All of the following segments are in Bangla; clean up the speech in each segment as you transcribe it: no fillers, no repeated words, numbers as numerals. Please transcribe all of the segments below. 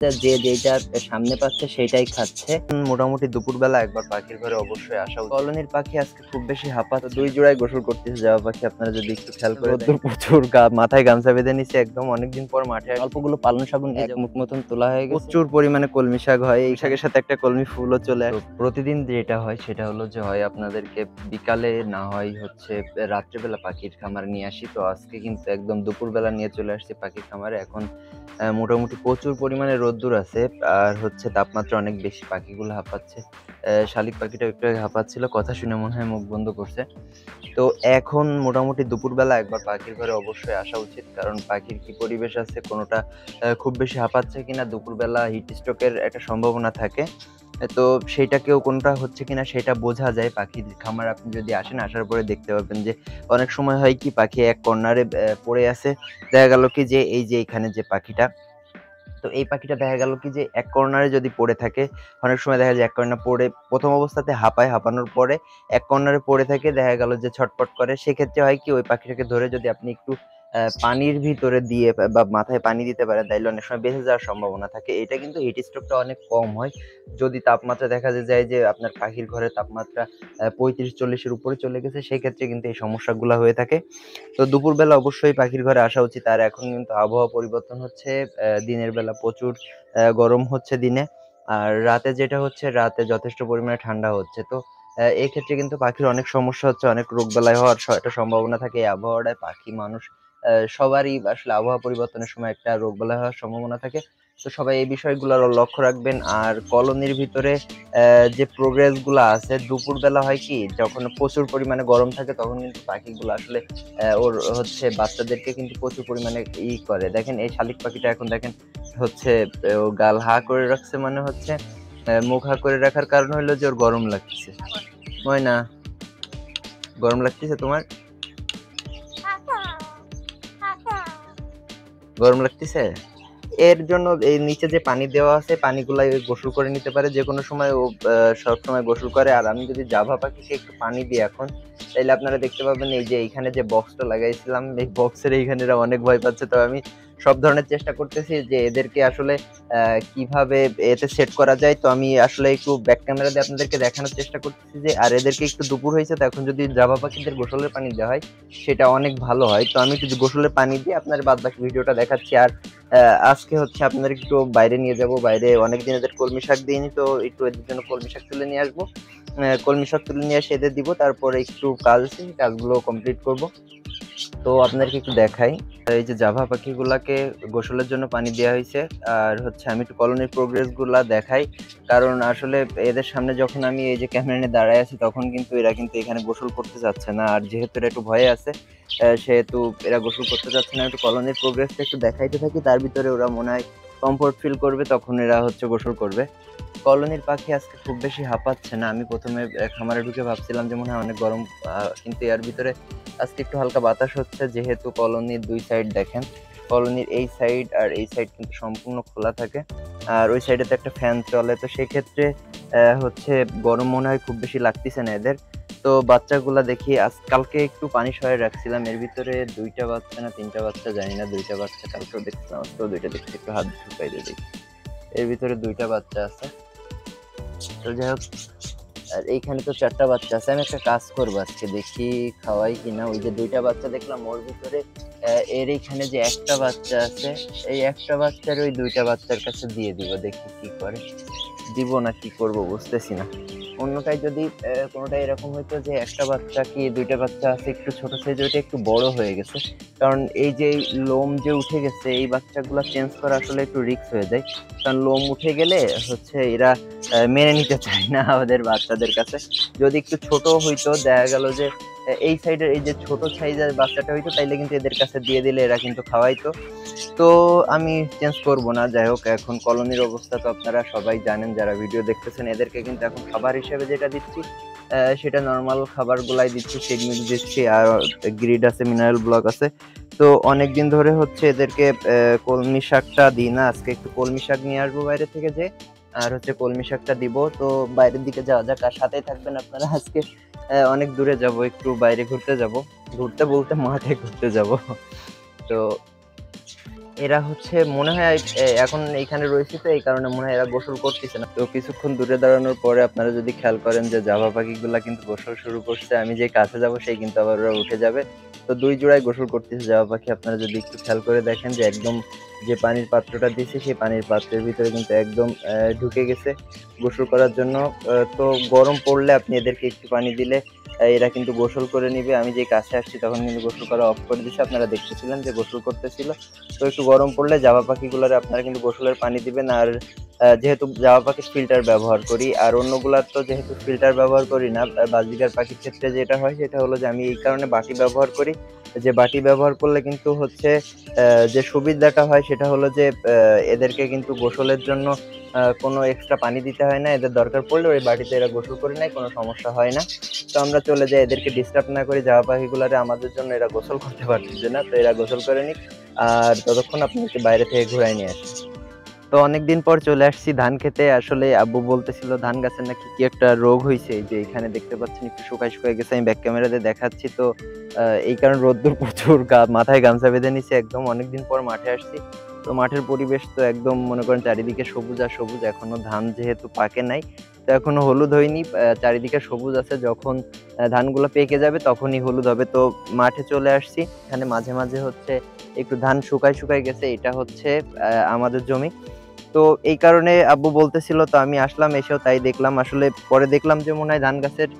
যে যেটা সামনে পাচ্ছে সেটাই খাচ্ছে। মোটামুটি দুপুরবেলা একবার পাখির ঘরে অবশ্যই আসা উচিত। কলোনির পাখি আজকে খুব বেশি হাঁপাচ্ছে। ২ জোড়ায় গোসল করতেছে যাওয়া পাখি, আপনারা যদি একটু খেয়াল করে রোদ্দুর প্রচুর, মাথায় গামছা বেঁধে নিছে একদম। অনেকদিন পর মাঠে অল্পগুলো পালং শাক এক মুখ মতন তোলা হয়ে গেছে। প্রচুর পরিমাণে কলমি শাক হয়, এই শাকের সাথে একটা কলমি ফুলও চলে আসে। প্রতিদিন যেটা হয় সেটা হলো যে হয় আপনাদেরকে বিকালে, না হয় হচ্ছে রাত্রেবেলা পাখির খামার নিয়ে আসি। তো আজকে কিন্তু একদম দুপুরবেলা নিয়ে চলে আসছি পাখির খামারে। এখন মোটামুটি প্রচুর পরিমাণে রোদ্দুর আছে আর হচ্ছে তাপমাত্রা অনেক বেশি, পাখিগুলো হাঁপাচ্ছে। শালিক পাখিটা একটু আগে হাঁপাচ্ছিল, কথা শুনে মনে হয় মুখ বন্ধ করছে। তো এখন মোটামুটি দুপুরবেলা একবার পাখির ঘরে অবশ্যই আসা উচিত, কারণ পাখির কি পরিবেশ আছে, কোনোটা খুব বেশি হাঁপাচ্ছে কিনা, দুপুরবেলা হিট স্ট্রোকের একটা সম্ভাবনা থাকে। তো সেইটাকেও কোনটা হচ্ছে কিনা সেটা বোঝা যায় পাখির খামার আপনি যদি আসেন, আসার পরে দেখতে পাবেন যে অনেক সময় হয় কি পাখি এক কর্নারে পড়ে আছে। দেখা গেল কি যে এই যে এখানে যে পাখিটা, তো এই পাখিটা দেখা গেল কি যে এক কর্নারে যদি পড়ে থাকে, অনেক সময় দেখা যায় এক কর্নারে পড়ে প্রথম অবস্থাতে হাঁপায়, হাঁপানোর পরে এক কর্নারে পড়ে থাকে, দেখা গেল যে ছটপট করে। সেক্ষেত্রে হয় কি ওই পাখিটাকে ধরে যদি আপনি একটু পানির ভিতরে দিয়ে বা মাথায় পানি দিতে পারেন, তাইলে অনেক সময় বেঁচে যাওয়ার সম্ভাবনা থাকে। এটা কিন্তু হিট স্ট্রোকটা অনেক কম হয় যদি তাপমাত্রা দেখা যায় যে আপনার পাখির ঘরের তাপমাত্রা ৩৫-৪০ এর উপরে চলে গেছে, সেক্ষেত্রে কিন্তু এই সমস্যাগুলো হয়ে থাকে। তো দুপুরবেলা অবশ্যই পাখির ঘরে আসা উচিত। আর এখন কিন্তু আবহাওয়া পরিবর্তন হচ্ছে। দিনের বেলা প্রচুর গরম হচ্ছে দিনে। আর রাতে যেটা হচ্ছে, রাতে যথেষ্ট পরিমাণে ঠান্ডা হচ্ছে। তো এক্ষেত্রে কিন্তু পাখির অনেক সমস্যা হচ্ছে, অনেক রোগবালাই হওয়ার একটা সম্ভাবনা থাকে এই আবহাওয়াটায়। পাখি, মানুষ সবারই আসলে আবহাওয়া পরিবর্তনের সময় একটা রোগবালাই হওয়ার সম্ভাবনা থাকে। তো সবাই এই বিষয়গুলোর লক্ষ্য রাখবেন। আর কলোনির ভিতরে যে প্রোগ্রেস গুলা আছে, দুপুরবেলা হয় কি যখন প্রচুর পরিমাণে গরম থাকে তখন কিন্তু পাখিগুলো আসলে ওর হচ্ছে বাচ্চাদেরকে কিন্তু প্রচুর পরিমাণে করে। দেখেন এই শালিক পাখিটা এখন দেখেন হচ্ছে ও গাল হা করে রাখছে, মানে হচ্ছে মুখ হা করে রাখার কারণ হলো যে ওর গরম লাগতেছে। ময়না, গরম লাগতেছে তোমার? গরম লাগতেছে? এর জন্য এই নিচে যে পানি দেওয়া আছে, পানিগুলা গোসল করে নিতে পারে যেকোনো সময়। ও সবসময় গোসল করে। আর আমি যদি জাভা পাখিকে একটু পানি দিই এখন, তাইলে আপনারা দেখতে পাবেন এই যে এইখানে যে বক্সটা লাগাইছিলাম, এই বক্সের এইখানে এরা অনেক ভয় পাচ্ছে। তো আমি সব ধরনের চেষ্টা করতেছি যে এদেরকে আসলে কিভাবে এতে সেট করা যায়। তো আমি আসলে একটু ব্যাক ক্যামেরা দিয়ে আপনাদেরকে দেখানোর চেষ্টা করতেছি যে, আর এদেরকে একটু দুপুর হয়েছে তো এখন যদি জাভা পাখিদের গোসলের পানি দেওয়া হয় সেটা অনেক ভালো হয়। তো আমি একটু গোসলের পানি দিয়ে আপনার বাদ বাকি ভিডিওটা দেখাচ্ছি। আর আজকে হচ্ছে আপনাদের একটু বাইরে নিয়ে যাব। বাইরে অনেকদিন এদের কলমি শাক দিইনি, তো একটু এদের জন্য কলমি শাক তুলে নিয়ে আসবো। কলমি শাক তুলে নিয়ে এসে এদের দিব, তারপরে একটু কাজ আছে, কাজগুলো কমপ্লিট করব। তো আপনাদেরকে একটু দেখাই, এই যে জাভা পাখিগুলাকে গোসলের জন্য পানি দেওয়া হয়েছে। আর হচ্ছে আমি একটু কলোনির প্রোগ্রেস গুলা দেখাই, কারণ আসলে এদের সামনে যখন আমি এই যে ক্যামেরা নিয়ে দাঁড়ায় আছি তখন কিন্তু এরা কিন্তু এখানে গোসল করতে যাচ্ছে না। আর যেহেতু এরা একটু ভয়ে আছে, সেহেতু এরা গোসল করতে যাচ্ছে না। একটু কলোনির প্রোগ্রেসটা একটু দেখাইতে থাকি, তার ভিতরে ওরা মনে হয় কমফোর্ট ফিল করবে, তখন এরা হচ্ছে গোসল করবে। কলোনির পাখি আজকে খুব বেশি হাঁপাচ্ছে না। আমি প্রথমে খামারে ঢুকে ভাবছিলাম যে মনে হয় অনেক গরম, কিন্তু এর ভিতরে আজকে একটু হালকা বাতাস হচ্ছে। যেহেতু কলোনির দুই সাইড দেখেন, কলোনির এই সাইড আর এই সাইড কিন্তু সম্পূর্ণ খোলা থাকে, আর ওই সাইডে তো একটা ফ্যান চলে। তো সেক্ষেত্রে হচ্ছে গরম মনে হয় খুব বেশি লাগতেছে না এদের। তো বাচ্চাগুলা দেখি, কালকে একটু পানি সরাই রাখছিলাম, এর ভিতরে 2টা বাচ্চা না 3টা বাচ্চা জানি না, 2টা বাচ্চা কালকেও দেখছিলাম, আজকেও 2টা দেখছি। একটু হাত ঢুকাই দিয়ে দেখি, এর ভিতরে 2টা বাচ্চা আছে। তো যাই হোক, আর এইখানে তো 4টা বাচ্চা আছে। আমি একটা কাজ করবো আজকে, দেখি খাওয়াই কিনা। ওই যে 2টা বাচ্চা দেখলাম ওর ভিতরে এর এইখানে যে একটা বাচ্চা আছে, এই একটা বাচ্চার ওই 2টা বাচ্চার কাছে দিয়ে দিব, দেখি কি করে। দিব না কি করব বুঝতেছি না। অন্যটাই যদি কোনোটাই এরকম হইতো যে একটা বাচ্চা কি 2টা বাচ্চা আছে একটু ছোট সাইজ, ওইটা একটু বড় হয়ে গেছে, কারণ এই যে লোম যে উঠে গেছে এই বাচ্চাগুলো চেঞ্জ করা আসলে একটু রিস্ক হয়ে যায়। কারণ লোম উঠে গেলে হচ্ছে এরা মেনে নিতে চায় না আমাদের বাচ্চাদের কাছে। যদি একটু ছোট হইতো, দেখা গেল যে এই সাইডের এই যে ছোট সাইজের বাচ্চাটা হইতো, তাইলে কিন্তু এদের কাছে দিয়ে দিলে এরা কিন্তু খাওয়াইতো। তো আমি চেঞ্জ করব না। যাই হোক, এখন কলোনির অবস্থা তো আপনারা সবাই জানেন যারা ভিডিও দেখতেছেন। এদেরকে কিন্তু এখন খাবার হিসেবে যেটা দিচ্ছি সেটা নর্মাল খাবারগুলাই দিচ্ছি, ফিড মিক্স দিচ্ছি, আর গ্রিড আছে, মিনারেল ব্লক আছে। তো অনেকদিন ধরে হচ্ছে এদেরকে কলমি শাকটা দিই না। আজকে একটু কলমি শাক নিয়ে আসবো বাইরে থেকে, যে আর হচ্ছে কলমি শাকটা দিব। তো বাইরের দিকে যাওয়া যাক, আর সাথেই থাকবেন আপনারা। আজকে অনেক দূরে যাব, একটু বাইরে ঘুরতে যাব, ঘুরতে বলতে মাঠে ঘুরতে যাব। তো এরা হচ্ছে মনে হয় এখন এইখানে রয়েছে, তো এই কারণে মনে হয় এরা গোসল করতেছে না। তো কিছুক্ষণ দূরে দাঁড়ানোর পরে আপনারা যদি খেয়াল করেন যে জাভা পাখিগুলা কিন্তু গোসল শুরু করছে। আমি যে কাছে যাব সেই কিন্তু আবার ওরা উঠে যাবে। তো ২ জোড়ায় গোসল করতেছে জাভা পাখি। আপনারা যদি একটু খেয়াল করে দেখেন যে একদম যে পানির পাত্রটা দিয়েছি সেই পানির পাত্রের ভিতরে কিন্তু একদম ঢুকে গেছে গোসল করার জন্য। তো গরম পড়লে আপনি এদেরকে একটু পানি দিলে এরা কিন্তু গোসল করে নিবে। আমি যেই কাছে আসছি তখন কিন্তু গোসল করা অফ করে দিছে। আপনারা দেখতেছিলেন যে গোসল করতেছিল। তো একটু গরম পড়লে জাভা পাখিগুলারে আপনারা কিন্তু গোসলের পানি দিবেন। আর যেহেতু জাভা পাখির ফিল্টার ব্যবহার করি, আর অন্যগুলার তো যেহেতু ফিল্টার ব্যবহার করি না, বাজরিগার পাখির ক্ষেত্রে যেটা হয় সেটা হলো যে আমি এই কারণে বাটি ব্যবহার করি। যে বাটি ব্যবহার করলে কিন্তু হচ্ছে যে সুবিধাটা হয় সেটা হলো যে এদেরকে কিন্তু গোসলের জন্য কোনো এক্সট্রা পানি দিতে হয় না। এদের দরকার পড়লে ওই বাটিতে এরা গোসল করে নেয়, কোনো সমস্যা হয় না। তো আমরা চলে যাই, এদেরকে ডিস্টার্ব না করি। জাভা পাখিগুলারে আমাদের জন্য এরা গোসল করতে পারতেছে না, তো এরা গোসল করে নিক। আর ততক্ষণ আপনাকে বাইরে থেকে ঘুরায় নিয়ে আসি। তো অনেকদিন পর চলে আসছি ধান খেতে। আসলে আব্বু বলতেছিল ধান গাছের নাকি কি একটা রোগ হইছে। এই যে এখানে দেখতে পাচ্ছেন একটু শুকায় শুকায় গেছে। আমি ব্যাক ক্যামেরাতে দেখাচ্ছি। তো এই কারণে রোদ্দুর প্রচুর, মাথায় গামছা বেঁধে নিছি একদম। অনেকদিন পর মাঠে আসছি। তো মাঠের পরিবেশ তো একদম মনে করেন চারিদিকে সবুজ আর সবুজ। এখনো ধান যেহেতু পাকে নাই, তো এখনো হলুদ হয়নি। চারিদিকে সবুজ আছে। যখন ধানগুলো পেকে যাবে তখনই হলুদ হবে। তো মাঠে চলে আসছি। এখানে মাঝে মাঝে হচ্ছে একটু ধান শুকায় শুকায় গেছে। এটা হচ্ছে আমাদের জমি। তো এই কারণে আব্বু বলতেছিল, তো আমি আসলাম, এসেও তাই দেখলাম। আসলে পরে দেখলাম যে মনে হয় ধান গাছের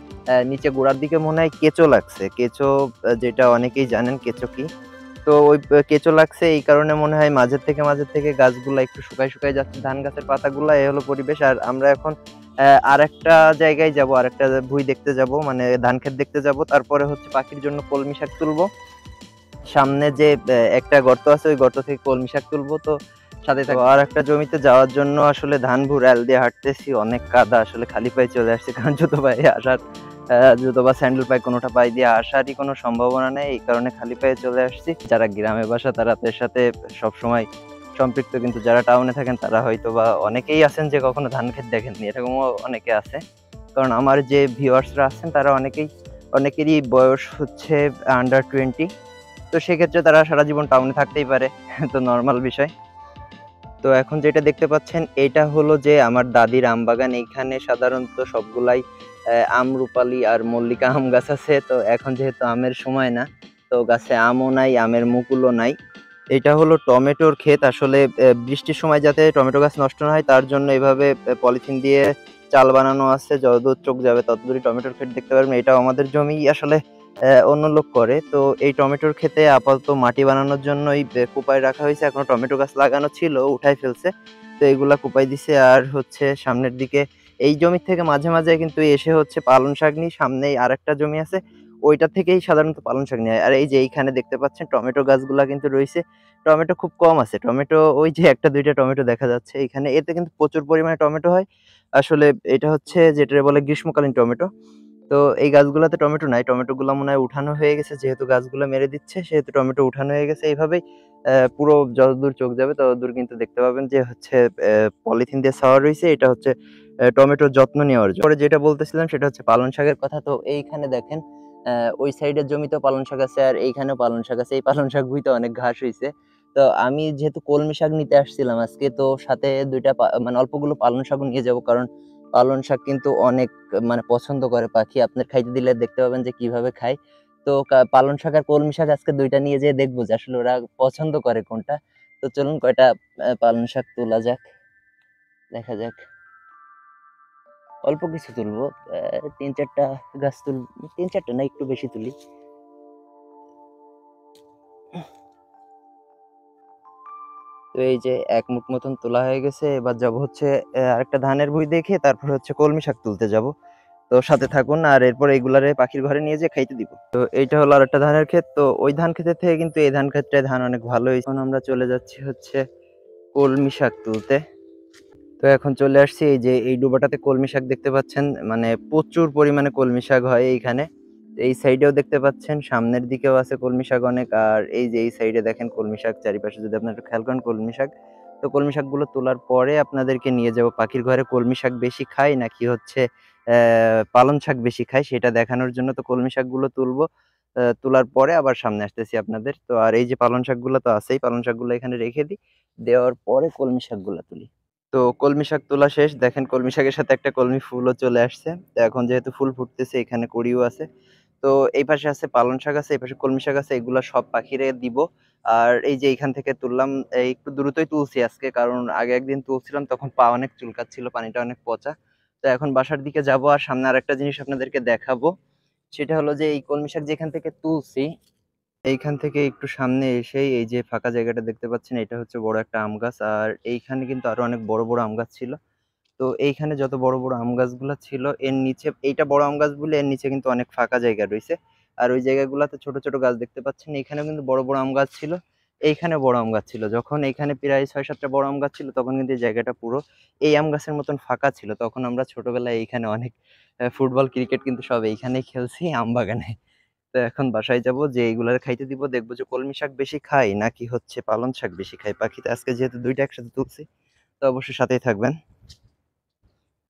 নিচে গোড়ার দিকে মনে হয় কেঁচো লাগছে। কেঁচো যেটা অনেকেই জানেন কেঁচো কি। তো ওই কেঁচো লাগছে, এই কারণে মনে হয় মাঝের থেকে গাছগুলা একটু শুকায় শুকায় যাচ্ছে, ধান গাছের পাতাগুলা। এই হলো পরিবেশ। আর আমরা এখন আরেকটা জায়গায় যাব, আরেকটা ভুঁই দেখতে যাব, মানে ধান ক্ষেত দেখতে যাব। তারপরে হচ্ছে পাখির জন্য কলমি শাক তুলবো। সামনে যে একটা গর্ত আছে ওই গর্ত থেকে কলমি শাক তুলবো। তো সাথে থাকবো। আর একটা জমিতে যাওয়ার জন্য আসলে ধান ভুড়াল দিয়ে হাঁটতেছি, অনেক কাদা। আসলে খালি পায়ে চলে আসছি, কারণ জুতো পায়ে আসার জুতো বা স্যান্ডেল পায়ে কোনোটা পায়ে দিয়ে আসারই কোনো সম্ভাবনা নেই। এই কারণে খালি পায়ে চলে আসছি। যারা গ্রামে বাসা তারা এর সাথে সবসময় সম্পৃক্ত, কিন্তু যারা টাউনে থাকেন তারা হয়তো বা অনেকেই আছেন যে কখনো ধান ক্ষেত দেখেননি, এরকমও অনেকে আছে। কারণ আমার যে ভিউয়ার্সরা আছেন তারা অনেকেরই বয়স হচ্ছে আন্ডার 20। তো সেক্ষেত্রে তারা সারা জীবন টাউনে থাকতেই পারে। তো নরমাল বিষয়। তো এখন যেটা দেখতে পাচ্ছেন এইটা হলো যে আমার দাদির আম বাগান। এইখানে সাধারণত সবগুলাই আমরুপালি আর মল্লিকা আম গাছ আছে। তো এখন যেহেতু আমের সময় না, তো গাছে আমও নাই, আমের মুকুলও নাই। এটা হলো টমেটোর ক্ষেত। আসলে বৃষ্টির সময় যাতে টমেটো গাছ নষ্ট না হয় তার জন্য এভাবে পলিথিন দিয়ে চাল বানানো আছে। যতদূর চোখ যাবে ততদূরই টমেটোর ক্ষেত দেখতে পারবেন। এটাও আমাদের জমি। আসলে অন্য লোক করে। তো এই টমেটোর ক্ষেতে আপাতত মাটি বানানোর জন্যই কোপায় রাখা হয়েছে। এখনো টমেটো গাছ লাগানো ছিল, উঠায় ফেলছে। তো এগুলা কোপায় দিছে। আর হচ্ছে সামনের দিকে এই জমি থেকে মাঝে মাঝে কিন্তু এসে হচ্ছে পালং শাক নিই। সামনেই আরেকটা জমি আছে, ওইটা থেকেই সাধারণত পালং শাক নেয়। আর এই যে এইখানে দেখতে পাচ্ছেন টমেটো গাছগুলা কিন্তু রয়েছে। টমেটো খুব কম আছে। টমেটো ওই যে ১টা ২টা টমেটো দেখা যাচ্ছে এখানে। এতে কিন্তু প্রচুর পরিমাণে টমেটো হয়। আসলে এটা হচ্ছে যেটাকে বলে গ্রীষ্মকালীন টমেটো। তো এই গাছগুলাতে টমেটো নাই। টমেটোগুলা মনে হয় উঠানো হয়ে গেছে। যেহেতু গাছগুলা মেরে দিচ্ছে সেহেতু টমেটো উঠানো হয়ে গেছে। এইভাবেই পুরো যতদূর চোখ যাবে ততদূর কিন্তু দেখতে পাবেন যে হচ্ছে পলিথিন দিয়ে ছাওয়া রইছে। এটা হচ্ছে টমেটোর যত্ন নেওয়ার জন্য। পরে যেটা বলতেছিলাম সেটা হচ্ছে পালং শাকের কথা। তো এইখানে দেখেন ওই সাইডের জমিতেও পালং শাক আছে আর এইখানেও পালং শাক আছে। এই পালং শাক ভুঁইতে অনেক ঘাস হইছে। তো আমি যেহেতু কলমি শাক নিতে আসছিলাম আজকে, তো সাথে ২ টা মানে অল্পগুলো পালং শাকও নিয়ে যাবো। কারণ পালং শাক কিন্তু অনেক মানে পছন্দ করে পাখি। আপনার খাইতে দিলে দেখতে পাবেন যে কিভাবে খায়। তো পালং শাক আর কলমি শাক আজকে ২ টা নিয়ে যেয়ে দেখবো যে আসলে ওরা পছন্দ করে কোনটা। তো চলুন কয়টা পালং শাক তোলা যাক। দেখা যাক। অল্প কিছু তুলবো। ৩-৪ টা গাছ ৩-৪ টা না, একটু বেশি তুলি। তো এই যে ১ মুঠ মতন তোলা হয়ে গেছে। এবার যাবো হচ্ছে আরেকটা ধানের ভুঁই দেখে তারপরে হচ্ছে কলমি শাক তুলতে যাবো। তো সাথে থাকুন। আর এরপর এগুলারে পাখির ঘরে নিয়ে যেয়ে খাইতে দিব। তো এইটা হলো আরেকটা ধানের ক্ষেত। তো ওই ধান ক্ষেতের থেকে কিন্তু এই ধান ক্ষেতটায় ধান অনেক ভালো হইছে। এখন আমরা চলে যাচ্ছি হচ্ছে কলমি শাক তুলতে। তো এখন চলে আসছি এই যে এই ডোবাটাতে কলমি শাক দেখতে পাচ্ছেন। মানে প্রচুর পরিমাণে কলমি শাক হয় এইখানে। এই সাইডেও দেখতে পাচ্ছেন, সামনের দিকেও আছে কলমি শাক অনেক। আর এই যে এই সাইডে দেখেন কলমি শাক চারিপাশে যদি আপনারা একটু খেয়াল করেন কলমি শাক। তো কলমি শাকগুলো তোলার পরে আপনাদেরকে নিয়ে যাবো পাখির ঘরে। কলমি শাক বেশি খায় নাকি হচ্ছে পালং শাক বেশি খায় সেটা দেখানোর জন্য। তো কলমি শাকগুলো তুলবো। তোলার পরে আবার সামনে আসতেছি আপনাদের। তো আর এই যে পালং শাকগুলো তো আছেই, পালং শাকগুলো এখানে রেখে দিই। দেওয়ার পরে কলমি শাকগুলা তুলি। তো কলমি শাক তোলা শেষ। দেখেন কলমি শাকের সাথে একটা কলমি ফুলও চলে আসছে। তো এখন যেহেতু ফুল ফুটতেছে এখানে কড়িও আছে। তো এই পাশে আছে পালং শাক আছে, এই পাশে কলমি শাক আছে। এগুলা সব পাখিরে দিব। আর এই যে এইখান থেকে তুললাম, এই একটু দ্রুতই তুলছি আজকে, কারণ আগে একদিন তুলছিলাম তখন পা অনেক চুলকাচ্ছিল, পানিটা অনেক পচা। তো এখন বাসার দিকে যাব, আর সামনে আরেকটা জিনিস আপনাদেরকে দেখাবো। সেটা হলো যে এই কলমি শাক যেখান থেকে তুলছি, এইখান থেকে একটু সামনে এসেই এই যে ফাঁকা জায়গাটা দেখতে পাচ্ছেন, এটা হচ্ছে বড় একটা আম গাছ। আর এইখানে কিন্তু আরো অনেক বড় বড় আম গাছ ছিল। তো এইখানে যত বড় বড় আম গাছগুলা ছিল, এর নিচে এইটা বড় আম গাছ বলে এর নিচে কিন্তু অনেক ফাঁকা জায়গা রয়েছে। আর ওই জায়গাগুলোতে ছোট ছোট গাছ দেখতে পাচ্ছেন, এখানেও কিন্তু বড় বড় আম গাছ ছিল। এইখানে বড় আম গাছ ছিল। যখন এখানে প্রায় ৬-৭টা বড় আম গাছ ছিল, তখন কিন্তু এই জায়গাটা পুরো এই আম গাছের মতন ফাঁকা ছিল। তখন আমরা ছোটবেলায় এইখানে অনেক ফুটবল ক্রিকেট কিন্তু সব এইখানেই খেলছি, আম বাগানে। তো এখন বাসায় যাব, যে এইগুলার খাইতে দিব, দেখবো যে কলমি শাক বেশি খাই নাকি হচ্ছে পালং শাক বেশি খাই পাখিতে। আজকে যেহেতু দুইটা একসাথে তুলছি, তো অবশ্যই সাথেই থাকবেন।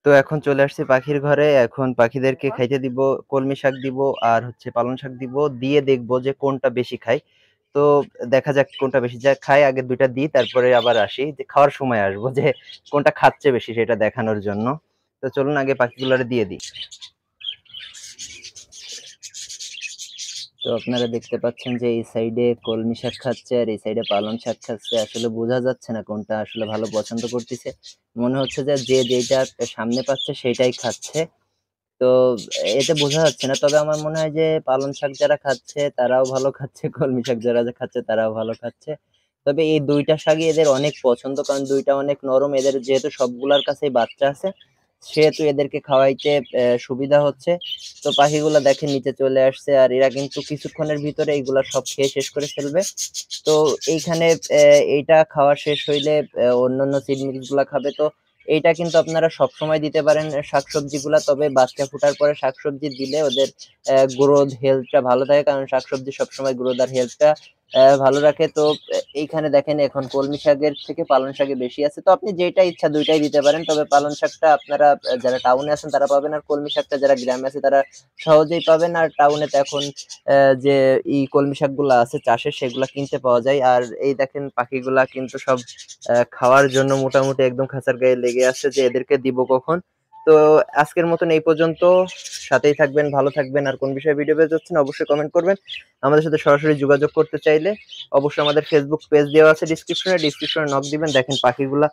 তো এখন চলে আসছি পাখির ঘরে। এখন পাখিদেরকে খাইতে দিব, কলমি শাক দিব আর হচ্ছে পালং শাক দিব, দিয়ে দেখবো যে কোনটা বেশি খায়। তো দেখা যাক কোনটা বেশি যা খায়, আগে দুইটা দিই, তারপরে আবার আসি, যে খাওয়ার সময় আসবো যে কোনটা খাচ্ছে বেশি সেটা দেখানোর জন্য। তো চলুন আগে পাখিগুলোরে দিয়ে দিই। তো আপনারা দেখতে পাচ্ছেন যে এই সাইডে কলমি শাক খাচ্ছে আর এই সাইডে পালং শাক খাচ্ছে। আসলে বোঝা যাচ্ছে না কোনটা আসলে ভালো পছন্দ করতেছে। মনে হচ্ছে যে যে যেটা সামনে পাচ্ছে সেটাই খাচ্ছে। তো এতে বোঝা যাচ্ছে না। তবে আমার মনে হয় যে পালং শাক যারা খাচ্ছে তারাও ভালো খাচ্ছে, কলমি শাক যারা খাচ্ছে তারাও ভালো খাচ্ছে। তবে এই ২ টা শাকই এদের অনেক পছন্দ, কারণ ২ টা অনেক নরম। এদের যেহেতু সবগুলার কাছেই বাচ্চা আছে, সেহেতু এদেরকে খাওয়াইতে সুবিধা হচ্ছে। তো পাখিগুলা দেখেন নিচে চলে আসছে, আর এরা কিন্তু কিছুক্ষণের ভিতরে এইগুলা সব খেয়ে শেষ করে ফেলবে। তো এইখানে এইটা খাওয়া শেষ হইলে অন্যান্য সিড মিক্স গুলা খাবে। তো এইটা কিন্তু আপনারা সবসময় দিতে পারেন শাকসবজিগুলা। তবে বাচ্চা ফোটার পরে শাকসবজি দিলে ওদের গ্রোথ হেলথটা ভালো থাকে, কারণ শাকসবজি সবসময় গ্রোথ আর হেলথটা ভালো রাখে। তো এইখানে দেখেন এখন কলমি শাকের থেকে পালং শাকে বেশি আছে। তো আপনি যেটা ইচ্ছা দুইটাই দিতে পারেন। তবে পালং শাকটা আপনারা যারা টাউনে আছেন তারা পাবেন, আর কলমি শাকটা যারা গ্রামে আছে তারা সহজেই পাবেন। আর টাউনে তো এখন যে কলমি শাকগুলা আছে চাষের, সেগুলা কিনতে পাওয়া যায়। আর এই দেখেন পাখিগুলা কিন্তু সব খাওয়ার জন্য মোটামুটি একদম খাঁচার গায়ে লেগে আছে, যে এদেরকে দিব কখন। তো আজকের মতন এই পর্যন্ত। সাথেই থাকবেন, ভালো থাকবেন। আর কোন বিষয়ে ভিডিও পেতে যাচ্ছেন অবশ্যই কমেন্ট করবেন। আমাদের সাথে সরাসরি যোগাযোগ করতে চাইলে অবশ্যই আমাদের ফেসবুক পেজ দেওয়া আছে ডিসক্রিপশনে নক দিবেন। দেখেন পাখিগুলা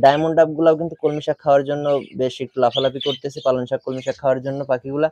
ডায়মন্ড ডাব গুলাও কিন্তু কলমি শাক খাওয়ার জন্য বেশ একটু লাফালাফি করতেছে, পালং শাক কলমি শাক খাওয়ার জন্য পাখিগুলা।